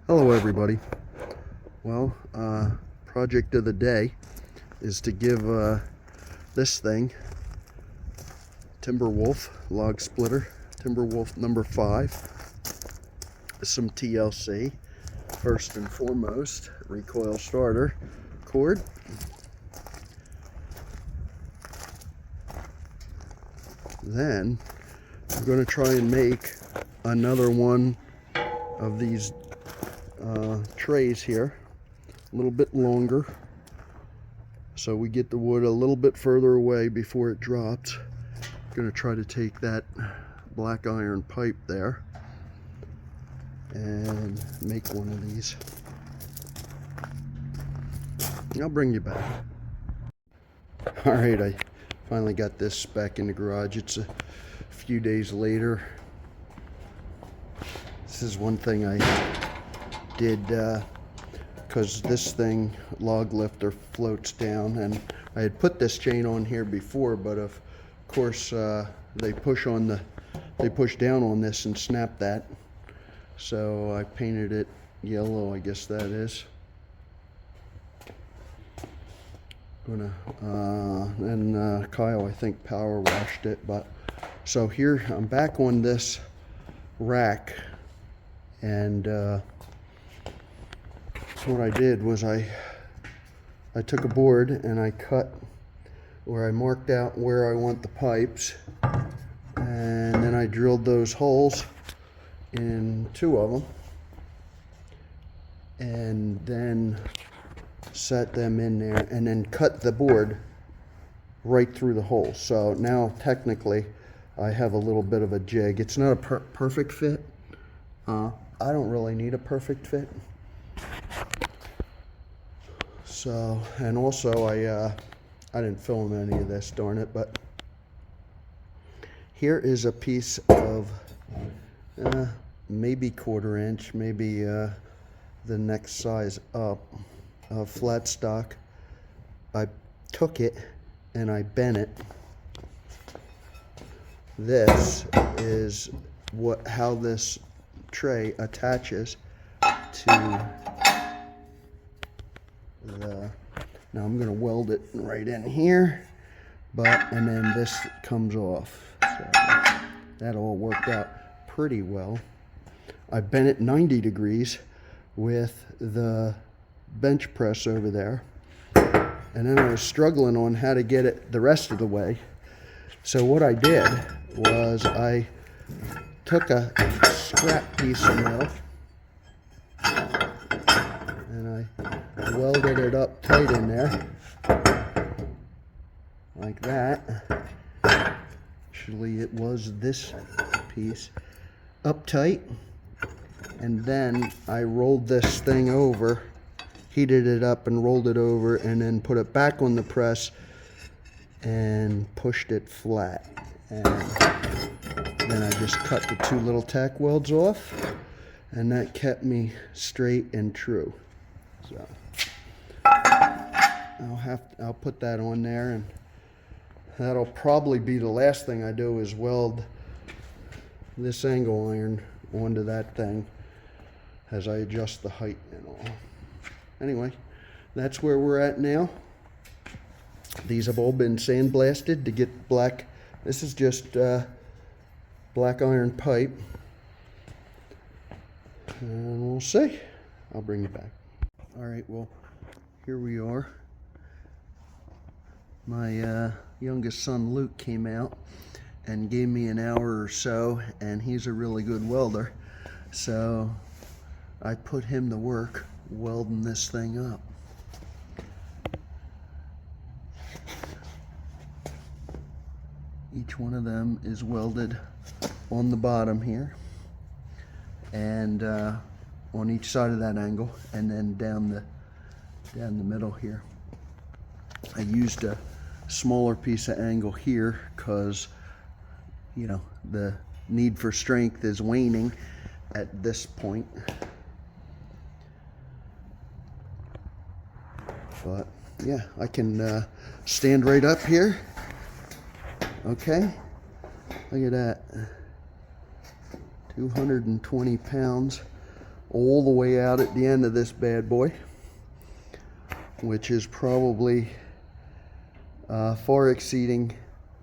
Hello everybody. Well, project of the day is to give this thing, Timberwolf log splitter, Timberwolf number 5, some TLC. First and foremost, recoil starter cord. Then I'm going to try and make another one of these trays here, a little bit longer, so we get the wood a little bit further away before it drops. I'm going to try to take that black iron pipe there and make one of these. I'll bring you back. Alright, I finally got this back in the garage. It's a few days later. This is one thing I did because this thing, log lifter, floats down, and I had put this chain on here before, but of course they push down on this and snap that. So I painted it yellow, I guess that is. And Kyle, I think, power washed it. But so here I'm back on this rack, and so what I did was I took a board and I cut where I marked out where I want the pipes, and then I drilled those holes in 2 of them, and then set them in there, and then cut the board right through the hole. So now technically I have a little bit of a jig. It's not a perfect fit. I don't really need a perfect fit. So, and also I didn't film any of this, darn it, but here is a piece of maybe 1/4 inch, maybe the next size up, flat stock. I took it and I bent it. This is how this tray attaches to the, now I'm going to weld it right in here, and then this comes off. So that all worked out pretty well. I bent it 90 degrees with the bench press over there, and then I was struggling on how to get it the rest of the way. So what I did was I took a scrap piece of metal and I welded it up tight in there like that. Actually, it was this piece up tight, and then I rolled this thing over, heated it up and rolled it over, and then put it back on the press and pushed it flat. And then I just cut the 2 little tack welds off, and that kept me straight and true. So I'll put that on there, and that'll probably be the last thing I do, is weld this angle iron onto that thing as I adjust the height and all. Anyway, that's where we're at now. These have all been sandblasted to get black. This is just black iron pipe, and we'll see. I'll bring you back. All right, well, here we are. My youngest son Luke came out and gave me an hour or so, and he's a really good welder, so I put him to work welding this thing up. Each one of them is welded on the bottom here, and on each side of that angle, and then down the middle here. I used a smaller piece of angle here because, you know, the need for strength is waning at this point. But yeah, I can stand right up here. Okay, look at that. 220 pounds all the way out at the end of this bad boy, which is probably far exceeding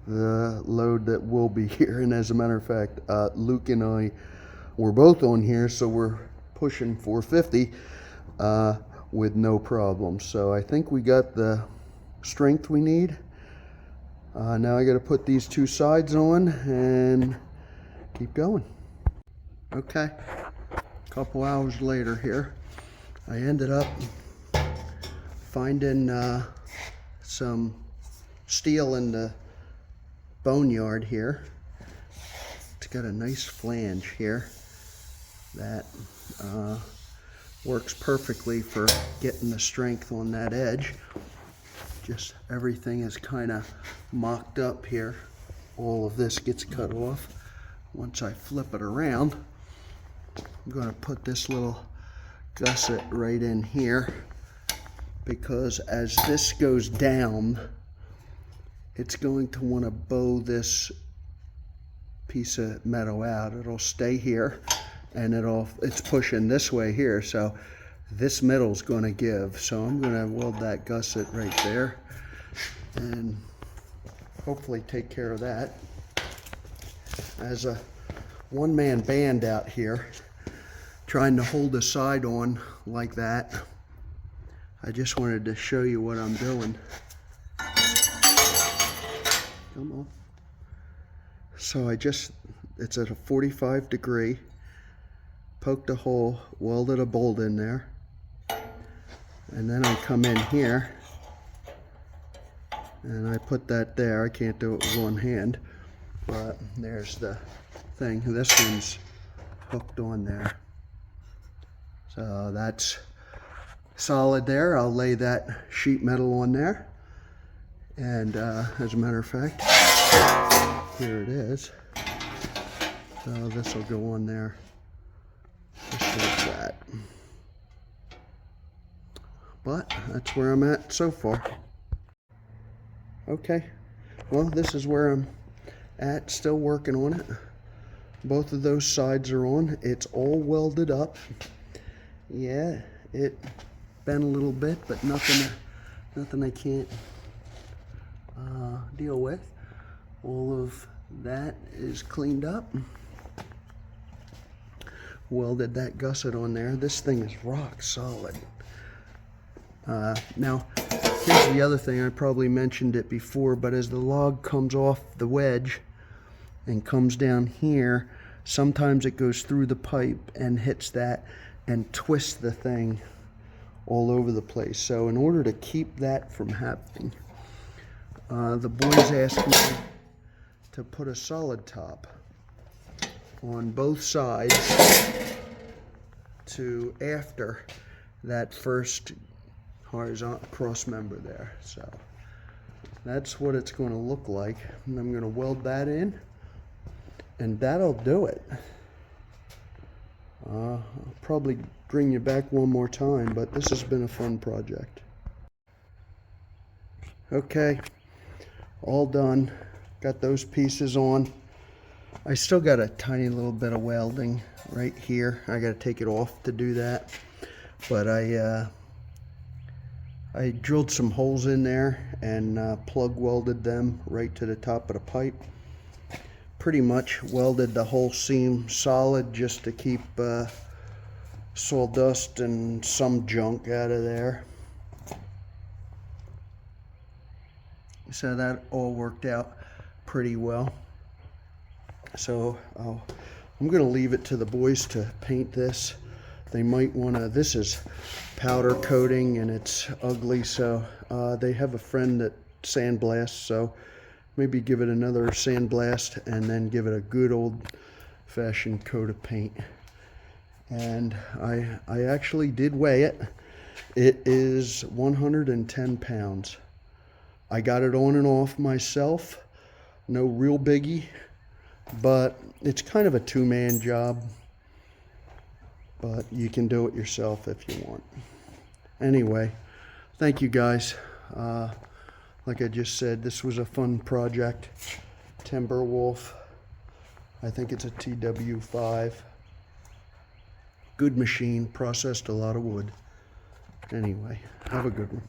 the load that will be here. And as a matter of fact, Luke and I were both on here, so we're pushing 450 with no problem. So I think we got the strength we need. Now I got to put these two sides on and keep going. Okay, a couple hours later here, I ended up finding some steel in the boneyard here. It's got a nice flange here that works perfectly for getting the strength on that edge. Just everything is kind of mocked up here. All of this gets cut off. Once I flip it around, I'm going to put this little gusset right in here, because as this goes down, it's going to want to bow this piece of metal out. It'll stay here, and it's pushing this way here, so this metal's going to give. So I'm going to weld that gusset right there and hopefully take care of that. As a one-man band out here trying to hold the side on like that, I just wanted to show you what I'm doing. Come on. So it's at a 45 degree, poked a hole, welded a bolt in there, and then I come in here and I put that there. I can't do it with one hand, but there's the thing. This one's hooked on there. So that's solid there. I'll lay that sheet metal on there. And as a matter of fact, here it is. So this will go on there just like that. But that's where I'm at so far. Okay, well, this is where I'm at, still working on it. Both of those sides are on. It's all welded up. Yeah, it bent a little bit, but nothing I can't deal with. All of that is cleaned up. Welded that gusset on there. This thing is rock solid. Now, here's the other thing. I probably mentioned it before, but as the log comes off the wedge and comes down here, sometimes it goes through the pipe and hits that and twists the thing all over the place. So in order to keep that from happening, the boys asked me to put a solid top on both sides to after that first horizontal cross member there. So that's what it's going to look like, and I'm going to weld that in, and that'll do it. I'll probably bring you back one more time, but this has been a fun project. Okay, all done. Got those pieces on. I still got a tiny little bit of welding right here. I got to take it off to do that, but I drilled some holes in there and plug welded them right to the top of the pipe. Pretty much welded the whole seam solid just to keep sawdust and some junk out of there. So that all worked out pretty well. So I'm going to leave it to the boys to paint this. They might want to, this is powder coating and it's ugly, so they have a friend that sandblasts, so maybe give it another sandblast and then give it a good old-fashioned coat of paint. And I actually did weigh it. It is 110 pounds. I got it on and off myself, no real biggie, but it's kind of a two-man job, but you can do it yourself if you want. Anyway, thank you guys. Like I just said, this was a fun project. Timberwolf, I think it's a TW-5. Good machine, processed a lot of wood. Anyway, have a good one.